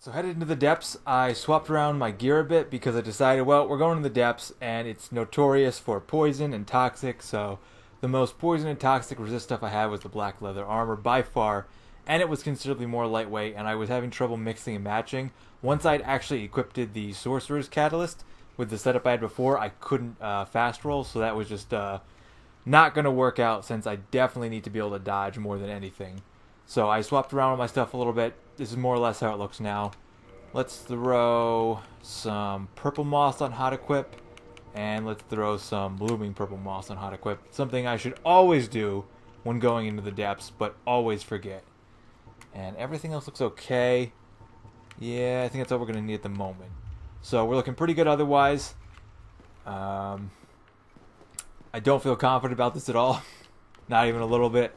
So headed into the depths, I swapped around my gear a bit because I decided, well, we're going to the depths and it's notorious for poison and toxic, so the most poison and toxic resist stuff I had was the black leather armor by far, and it was considerably more lightweight, and I was having trouble mixing and matching. Once I'd actually equipped the sorcerer's catalyst with the setup I had before, I couldn't fast roll, so that was just not going to work out since I definitely need to be able to dodge more than anything. So I swapped around with my stuff a little bit. This is more or less how it looks now. Let's throw some purple moss on hot equip. And let's throw some blooming purple moss on hot equip. Something I should always do when going into the depths, but always forget. And everything else looks okay. Yeah, I think that's all we're going to need at the moment. So we're looking pretty good otherwise. I don't feel confident about this at all. Not even a little bit.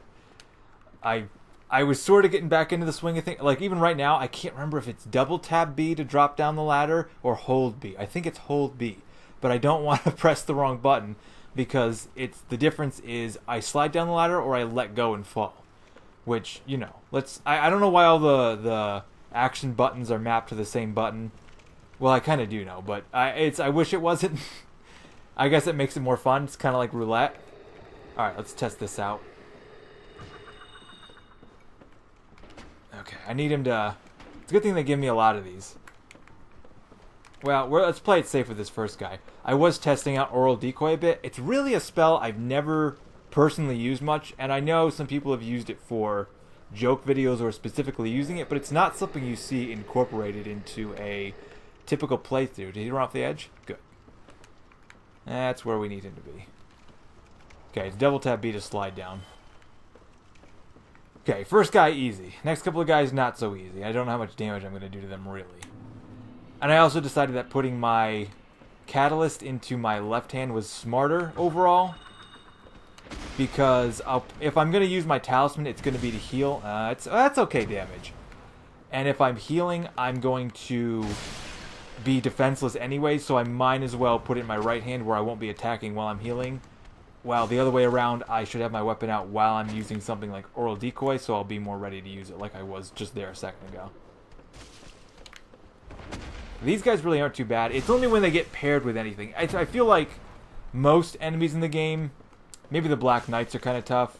I was sort of getting back into the swing of things. Like, even right now, I can't remember if it's double tab B to drop down the ladder or hold B. I think it's hold B. But I don't want to press the wrong button because the difference is I slide down the ladder or I let go and fall. Which, you know, I don't know why all the action buttons are mapped to the same button. Well, I kind of do know, but I wish it wasn't. I guess it makes it more fun. It's kind of like roulette. Alright, let's test this out. Okay, I need him to... It's a good thing they give me a lot of these. Well, let's play it safe with this first guy. I was testing out Oral Decoy a bit. It's really a spell I've never personally used much, and I know some people have used it for joke videos or specifically using it, but it's not something you see incorporated into a typical playthrough. Did he run off the edge? Good. That's where we need him to be. Okay, it's double tap B to slide down. Okay, first guy easy. Next couple of guys not so easy. I don't know how much damage I'm going to do to them really. And I also decided that putting my catalyst into my left hand was smarter overall. Because if I'm going to use my talisman, it's going to be to heal. That's okay damage. And if I'm healing, I'm going to be defenseless anyway, so I might as well put it in my right hand where I won't be attacking while I'm healing. While the other way around, I should have my weapon out while I'm using something like Oral Decoy, so I'll be more ready to use it like I was just there a second ago. These guys really aren't too bad. It's only when they get paired with anything. I feel like most enemies in the game, maybe the Black Knights are kind of tough,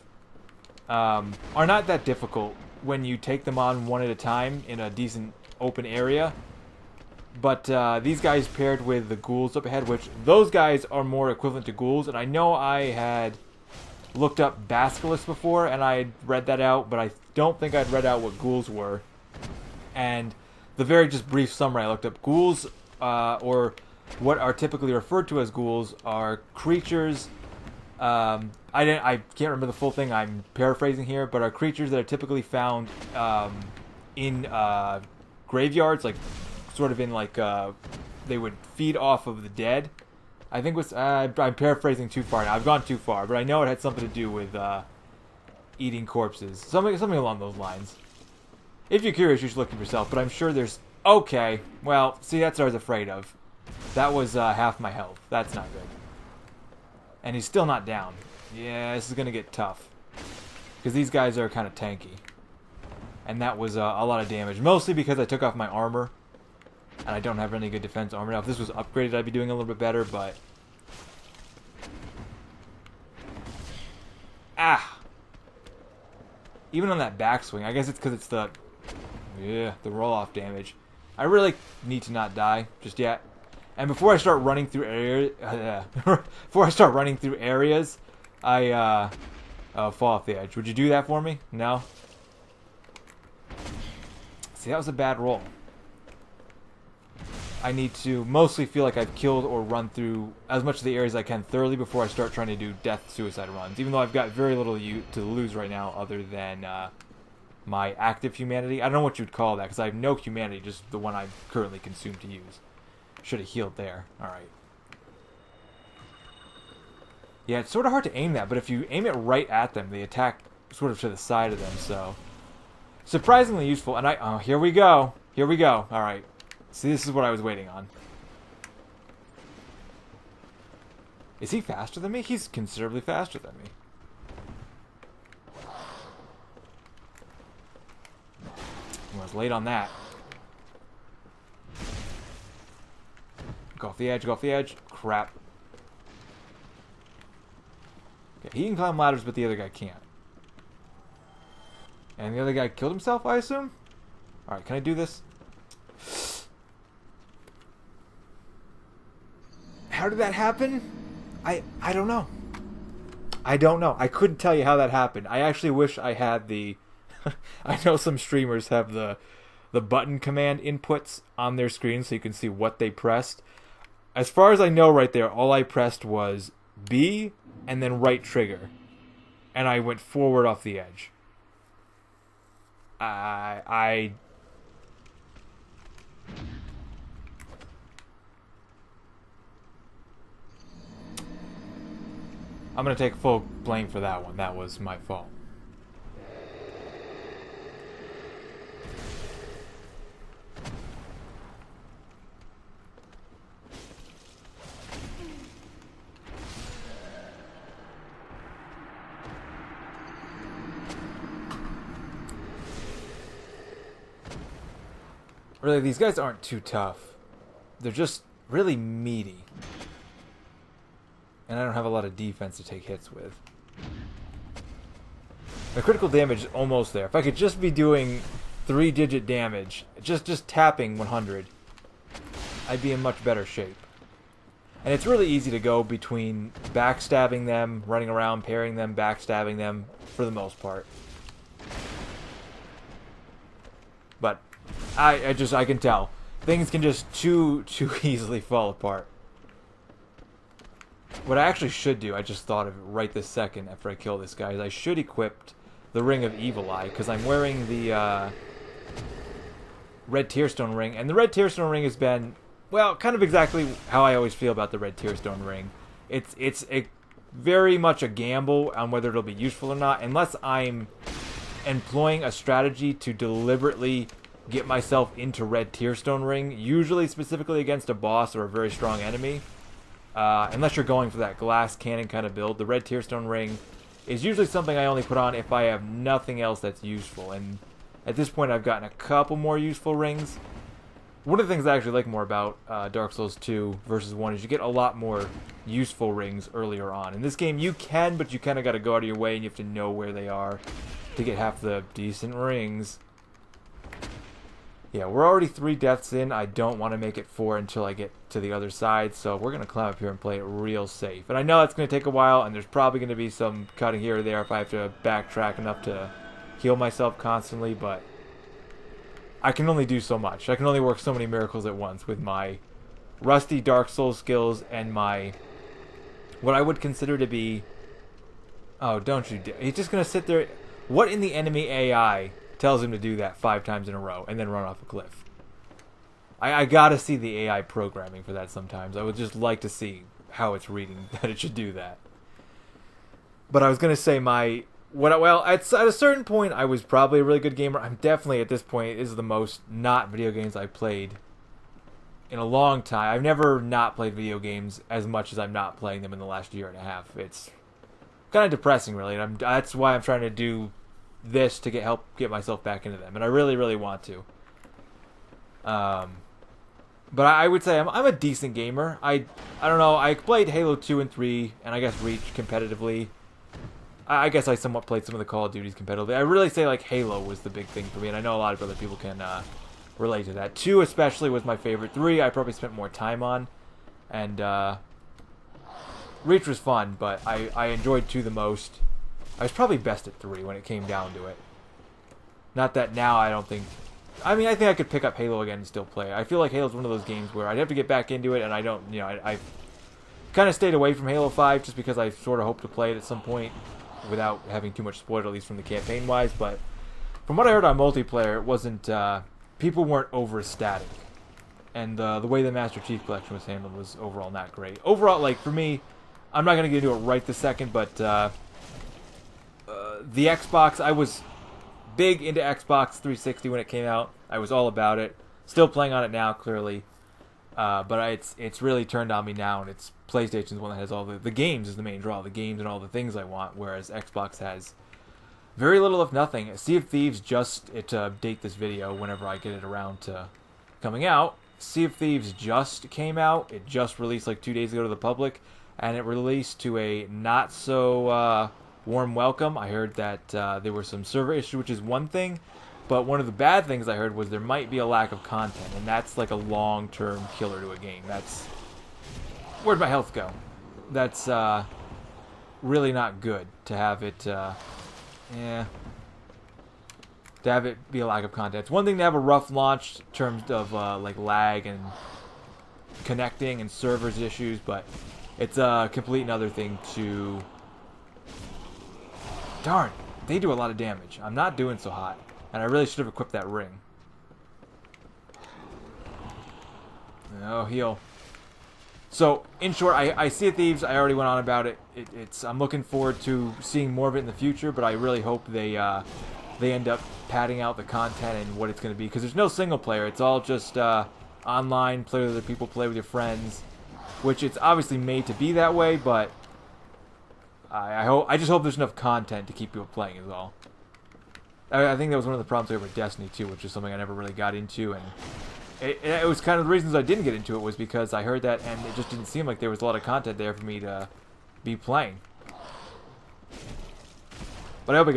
are not that difficult when you take them on one at a time in a decent open area. But these guys paired with the ghouls up ahead, which those guys are more equivalent to ghouls. And I know I had looked up basilisks before, and I had read that out, but I don't think I'd read out what ghouls were. And the very just brief summary I looked up, ghouls, or what are typically referred to as ghouls, are creatures. I can't remember the full thing. I'm paraphrasing here, but are creatures that are typically found in graveyards, like sort of in like they would feed off of the dead. I think was I'm paraphrasing too far now. I've gone too far, but I know it had something to do with eating corpses, something along those lines. If you're curious, you should look at yourself. But I'm sure there's okay. Well, see, that's what I was afraid of. That was half my health. That's not good. And he's still not down. Yeah, this is gonna get tough because these guys are kind of tanky. And that was a lot of damage, mostly because I took off my armor. And I don't have any good defense armor now. If this was upgraded, I'd be doing a little bit better, but... Ah! Even on that backswing, I guess it's because it's the roll-off damage. I really need to not die just yet. And before I start running through areas... I fall off the edge. Would you do that for me? No? See, that was a bad roll. I need to mostly feel like I've killed or run through as much of the areas as I can thoroughly before I start trying to do death-suicide runs. Even though I've got very little to lose right now other than my active humanity. I don't know what you'd call that because I have no humanity, just the one I'm currently consumed to use. Should have healed there. Alright. Yeah, it's sort of hard to aim that, but if you aim it right at them, they attack sort of to the side of them, so... Surprisingly useful, and oh, here we go. Here we go. Alright. See, this is what I was waiting on. Is he faster than me? He's considerably faster than me. I was late on that. Go off the edge, go off the edge. Crap. Okay, he can climb ladders, but the other guy can't. And the other guy killed himself, I assume? Alright, can I do this? How did that happen? I don't know. I don't know. I couldn't tell you how that happened. I actually wish I had the... I know some streamers have the button command inputs on their screen so you can see what they pressed. As far as I know right there, all I pressed was B and then right trigger. And I went forward off the edge. I'm going to take full blame for that one. That was my fault. Really, these guys aren't too tough. They're just really meaty. And I don't have a lot of defense to take hits with. The critical damage is almost there. If I could just be doing 3-digit damage, just tapping 100, I'd be in much better shape. And it's really easy to go between backstabbing them, running around, parrying them, backstabbing them, for the most part. But I can tell. Things can just too easily fall apart. What I actually should do, I just thought of it right this second after I kill this guy, is I should equip the Ring of Evil Eye, because I'm wearing the Red Tearstone Ring, and the Red Tearstone Ring has been, well, kind of exactly how I always feel about the Red Tearstone Ring. It's very much a gamble on whether it'll be useful or not, unless I'm employing a strategy to deliberately get myself into Red Tearstone Ring, usually specifically against a boss or a very strong enemy. Unless you're going for that glass cannon kind of build, the Red Tearstone Ring is usually something I only put on if I have nothing else that's useful. And at this point, I've gotten a couple more useful rings. One of the things I actually like more about Dark Souls 2 versus 1 is you get a lot more useful rings earlier on. In this game, you can, but you kind of got to go out of your way and you have to know where they are to get half the decent rings. Yeah, we're already 3 deaths in. I don't want to make it 4 until I get to the other side, so we're going to climb up here and play it real safe. And I know that's going to take a while, and there's probably going to be some cutting here or there if I have to backtrack enough to heal myself constantly, but I can only do so much. I can only work so many miracles at once with my rusty Dark Souls skills and my, what I would consider to be, oh, don't you dare. He's just going to sit there. What in the enemy AI tells him to do that 5 times in a row and then run off a cliff? I gotta see the AI programming for that sometimes. I would just like to see how it's reading that it should do that. But I was gonna say well, at a certain point I was probably a really good gamer. I'm definitely at this point is the most not video games I've played in a long time. I've never not played video games as much as I'm not playing them in the last year and a half. It's kind of depressing, really. And that's why I'm trying to do this to help get myself back into them, and I really, really want to. But I would say I'm a decent gamer. I don't know. I played Halo 2 and 3, and I guess Reach competitively. I guess I somewhat played some of the Call of Duties competitively. I really say like Halo was the big thing for me, and I know a lot of other people can relate to that. 2 especially was my favorite. 3 I probably spent more time on, and Reach was fun, but I enjoyed 2 the most. I was probably best at 3 when it came down to it. Not that now I don't think... I mean, I think I could pick up Halo again and still play. I feel like Halo's one of those games where I'd have to get back into it, and I don't... You know, I kind of stayed away from Halo 5 just because I sort of hope to play it at some point without having too much spoiled, at least from the campaign-wise. But from what I heard on multiplayer, it wasn't... people weren't over-ecstatic. And the way the Master Chief Collection was handled was overall not great. Overall, like, for me, I'm not going to get into it right this second, but... the Xbox, I was big into Xbox 360 when it came out. I was all about it. Still playing on it now, clearly. But it's really turned on me now, and it's PlayStation's one that has all the games is the main draw. The games and all the things I want, whereas Xbox has very little, if nothing. Sea of Thieves, just to update this video whenever I get it around to coming out, Sea of Thieves just came out. It just released like 2 days ago to the public, and it released to a not so warm welcome. I heard that there were some server issues, which is one thing, but one of the bad things I heard was there might be a lack of content, and that's like a long-term killer to a game. That's... Where'd my health go? That's really not good to have it, yeah, to have it be a lack of content. It's one thing to have a rough launch in terms of like lag and connecting and servers issues, but it's a complete another thing to... Darn, they do a lot of damage. I'm not doing so hot, and I really should have equipped that ring. Oh, heal. So, in short, I Sea of Thieves, I already went on about it. I'm looking forward to seeing more of it in the future, but I really hope they end up padding out the content and what it's going to be, because there's no single player. It's all just online, play with other people, play with your friends, which it's obviously made to be that way, but I just hope there's enough content to keep people playing is all. I think that was one of the problems over Destiny 2, which is something I never really got into, and it was kind of the reasons I didn't get into it was because I heard that, and it just didn't seem like there was a lot of content there for me to be playing. But I hope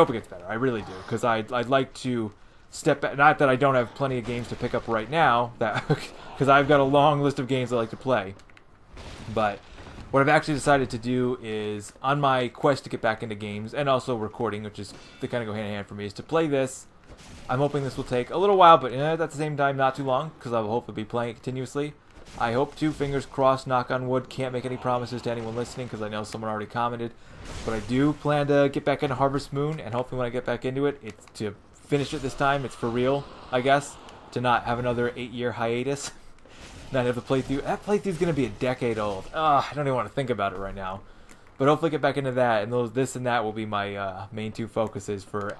it gets better. I really do, because I'd like to step back. Not that I don't have plenty of games to pick up right now, that because I've got a long list of games I like to play. But what I've actually decided to do is, on my quest to get back into games, and also recording, which is they kind of go hand in hand for me, is to play this. I'm hoping this will take a little while, but at the same time, not too long, because I will hopefully be playing it continuously. I hope to, fingers crossed, knock on wood, can't make any promises to anyone listening, because I know someone already commented, but I do plan to get back into Harvest Moon, and hopefully when I get back into it, it's to finish it this time. It's for real, I guess, to not have another 8-year hiatus, not have the playthrough. That playthrough's going to be a decade old. Ugh, I don't even want to think about it right now. But hopefully get back into that, and this and that will be my main two focuses for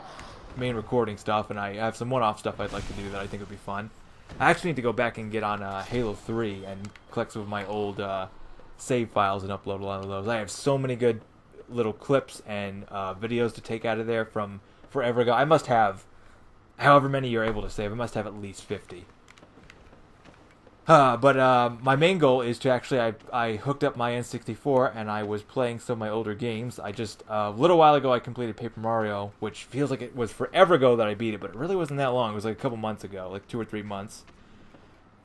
main recording stuff, and I have some one-off stuff I'd like to do that I think would be fun. I actually need to go back and get on Halo 3 and collect some of my old save files and upload a lot of those. I have so many good little clips and videos to take out of there from forever ago. I must have, however many you're able to save, I must have at least 50. But my main goal is to actually, I hooked up my N64 and I was playing some of my older games. I just, a little while ago I completed Paper Mario, which feels like it was forever ago that I beat it, but it really wasn't that long. It was like a couple months ago, like 2 or 3 months.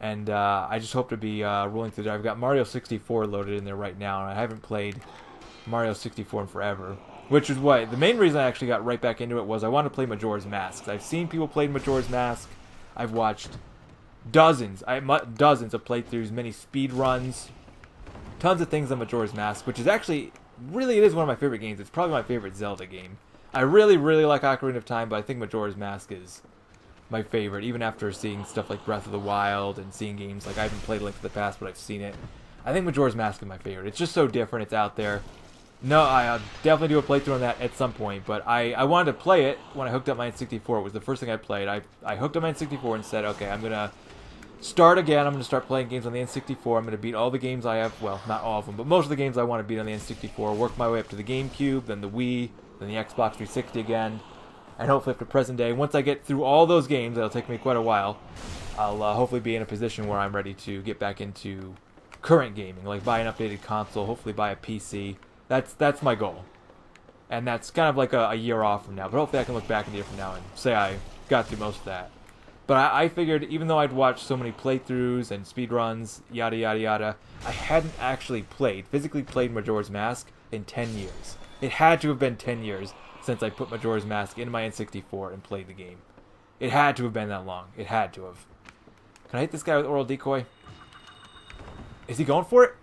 And I just hope to be rolling through there. I've got Mario 64 loaded in there right now, and I haven't played Mario 64 in forever. Which is why, the main reason I actually got right back into it was I wanted to play Majora's Mask. I've seen people play Majora's Mask. I've watched dozens of playthroughs, many speed runs, tons of things on Majora's Mask, which is actually, really, it is one of my favorite games. It's probably my favorite Zelda game. I really, really like Ocarina of Time, but I think Majora's Mask is my favorite, even after seeing stuff like Breath of the Wild and seeing games like, I haven't played Link to the Past, but I've seen it. I think Majora's Mask is my favorite. It's just so different, it's out there. No, I'll definitely do a playthrough on that at some point, but I wanted to play it when I hooked up my N64. It was the first thing I played. I hooked up my N64 and said, okay, I'm going to start again. I'm going to start playing games on the N64. I'm going to beat all the games I have. Well, not all of them, but most of the games I want to beat on the N64. Work my way up to the GameCube, then the Wii, then the Xbox 360 again, and hopefully up to present day. Once I get through all those games, that'll take me quite a while, I'll hopefully be in a position where I'm ready to get back into current gaming, like buy an updated console, hopefully buy a PC. That's my goal. And that's kind of like a year off from now, but hopefully I can look back in a year from now and say I got through most of that. But I figured, even though I'd watched so many playthroughs and speedruns, yada yada yada, I hadn't actually physically played Majora's Mask in 10 years. It had to have been 10 years since I put Majora's Mask in my N64 and played the game. It had to have been that long. It had to have. Can I hit this guy with Oral Decoy? Is he going for it?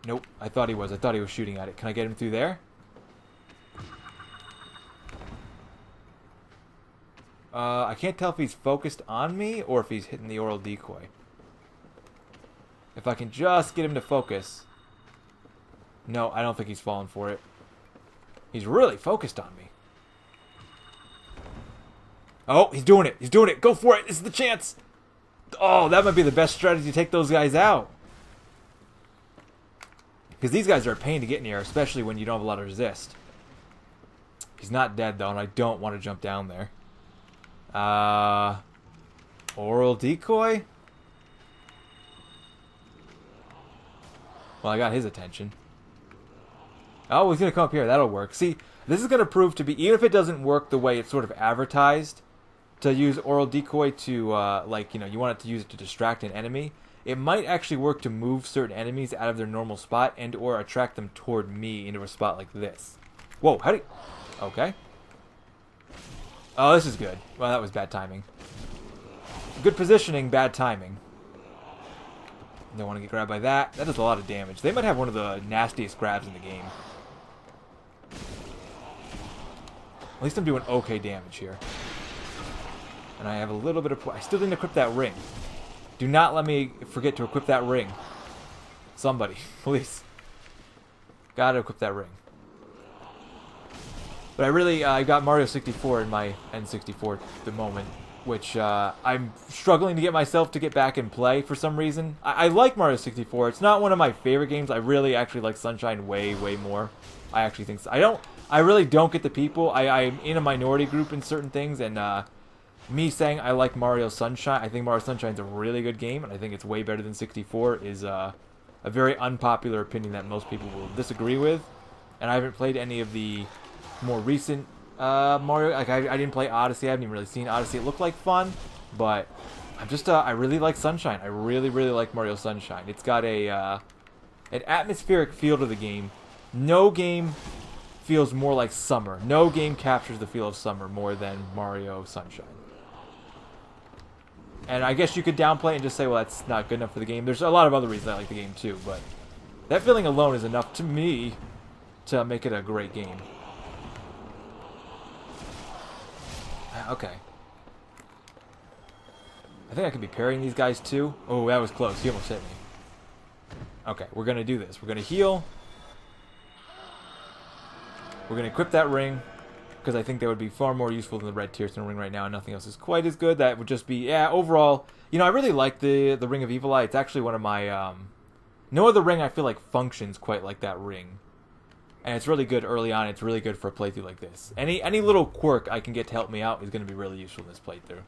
Nope. I thought he was. I thought he was shooting at it. Can I get him through there? I can't tell if he's focused on me or if he's hitting the Oral Decoy. If I can just get him to focus. No, I don't think he's falling for it. He's really focused on me. Oh, he's doing it. He's doing it. Go for it. This is the chance. Oh, that might be the best strategy to take those guys out. Because these guys are a pain to get near, especially when you don't have a lot of resist. He's not dead, though, and I don't want to jump down there. Oral Decoy? Well, I got his attention. Oh, he's going to come up here. That'll work. See, this is going to prove to be, even if it doesn't work the way it's sort of advertised, to use Oral Decoy to, like, you know, you want it to use it to distract an enemy, it might actually work to move certain enemies out of their normal spot and or attract them toward me into a spot like this. Whoa, how do you... Okay. Oh, this is good. Well, that was bad timing. Good positioning, bad timing. Don't want to get grabbed by that. That does a lot of damage. They might have one of the nastiest grabs in the game. At least I'm doing okay damage here. And I have a little bit of... I still didn't equip that ring. Do not let me forget to equip that ring. Somebody, please. Gotta equip that ring. But I really... I got Mario 64 in my N64 at the moment, which I'm struggling to get myself to get back and play for some reason. I like Mario 64. It's not one of my favorite games. I really actually like Sunshine way, way more. I actually think so. I really don't get the people. I'm in a minority group in certain things, and me saying I like Mario Sunshine, I think Mario Sunshine's a really good game, and I think it's way better than 64, is a very unpopular opinion that most people will disagree with. And I haven't played any of the more recent Mario. Like I didn't play Odyssey. I haven't even really seen Odyssey. It looked like fun, but I'm just I really like Sunshine. I really, really like Mario Sunshine. It's got a an atmospheric feel to the game. No game feels more like summer. No game captures the feel of summer more than Mario Sunshine. And I guess you could downplay it and just say, well, that's not good enough for the game. There's a lot of other reasons I like the game too, but that feeling alone is enough to me to make it a great game. Okay. I think I could be parrying these guys too. Oh, that was close. He almost hit me. Okay, we're going to do this. We're going to heal. We're going to equip that ring, because I think that would be far more useful than the red Tearstone ring right now, and nothing else is quite as good. That would just be, yeah, overall, you know, I really like the Ring of Evil Eye. It's actually one of my, no other ring I feel like functions quite like that ring. And it's really good early on. It's really good for a playthrough like this. Any little quirk I can get to help me out is going to be really useful in this playthrough.